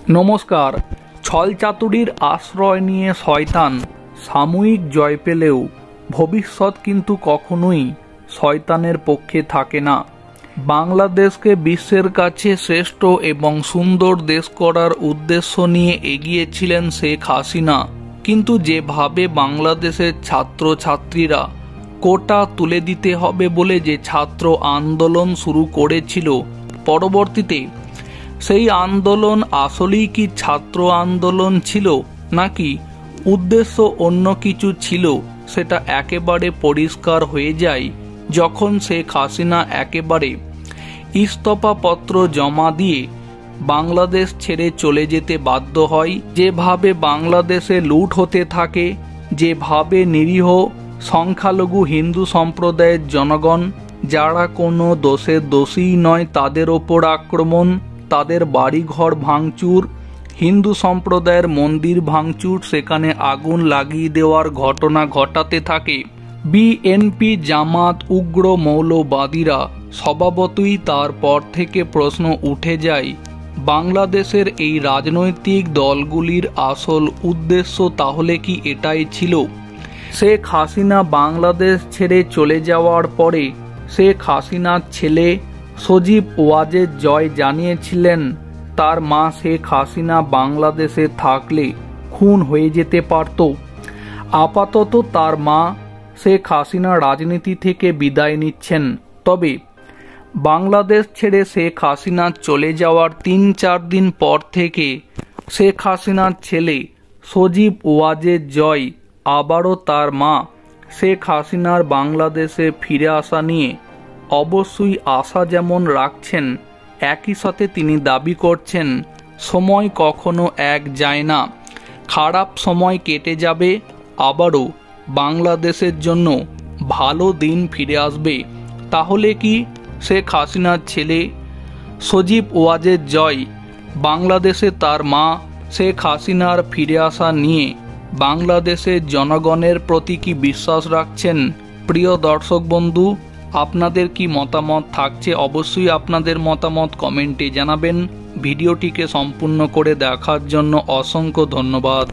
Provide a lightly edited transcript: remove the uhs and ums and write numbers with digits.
নমস্কার। ছলচাতুরির আশ্রয় নিয়ে শয়তান সাময়িক জয় পেলেও ভবিষ্যৎ কিন্তু কখনোই শয়তানের পক্ষে থাকে না। বাংলাদেশকে বিশ্বের কাছে শ্রেষ্ঠ এবং সুন্দর দেশ করার উদ্দেশ্য নিয়ে এগিয়েছিলেন শেখ হাসিনা, কিন্তু যেভাবে বাংলাদেশের ছাত্রছাত্রীরা কোটা তুলে দিতে হবে বলে যে ছাত্র আন্দোলন শুরু করেছিল, পরবর্তীতে সেই আন্দোলন আসলেই কি ছাত্র আন্দোলন ছিল নাকি উদ্দেশ্য অন্য কিছু ছিল, সেটা একেবারে পরিষ্কার হয়ে যায় যখন শেখ হাসিনা একেবারে ইস্তফাপত্র জমা দিয়ে বাংলাদেশ ছেড়ে চলে যেতে বাধ্য হয়। যেভাবে বাংলাদেশে লুট হতে থাকে, যেভাবে নিরীহ সংখ্যালঘু হিন্দু সম্প্রদায়ের জনগণ যারা কোনো দোষের দোষী নয় তাদের ওপর আক্রমণ, তাদের বাড়িঘর ভাঙচুর, হিন্দু সম্প্রদায়ের মন্দির ভাঙচুর, সেখানে আগুন লাগিয়ে দেওয়ার ঘটনা ঘটাতে থাকে। বিএনপি জামাত উগ্র মৌলবাদীরা স্বভাবতই তারপর থেকে প্রশ্ন উঠে যায়, বাংলাদেশের এই রাজনৈতিক দলগুলির আসল উদ্দেশ্য তাহলে কি এটাই ছিল? শেখ হাসিনা বাংলাদেশ ছেড়ে চলে যাওয়ার পরে শেখ হাসিনার ছেলে সজীব ওয়াজেদ জয় জানিয়েছিলেন তার মা শেখ হাসিনা বাংলাদেশে থাকলে খুন হয়ে যেতে পারত। আপাতত তার মা শেখ হাসিনা রাজনীতি থেকে বিদায় নিচ্ছেন। তবে বাংলাদেশ ছেড়ে শেখ হাসিনা চলে যাওয়ার ৩-৪ দিন পর থেকে শেখ হাসিনার ছেলে সজীব ওয়াজেদ জয় আবারও তার মা শেখ হাসিনার বাংলাদেশে ফিরে আসা নিয়ে অবশ্যই আশা যেমন রাখছেন, একই সাথে তিনি দাবি করছেন সময় কখনো এক যায় না, খারাপ সময় কেটে যাবে, আবারও বাংলাদেশের জন্য ভালো দিন ফিরে আসবে। তাহলে কি শেখ হাসিনার ছেলে সজীব ওয়াজেদ জয় বাংলাদেশে তার মা শেখ হাসিনার ফিরে আসা নিয়ে বাংলাদেশের জনগণের প্রতি কি বিশ্বাস রাখছেন? প্রিয় দর্শক বন্ধু, আপনাদের কি মতামত থাকছে? অবশ্যই আপনাদের মতামত কমেন্টে জানাবেন। ভিডিওটিকে সম্পূর্ণ করে দেখার জন্য অসংখ্য ধন্যবাদ।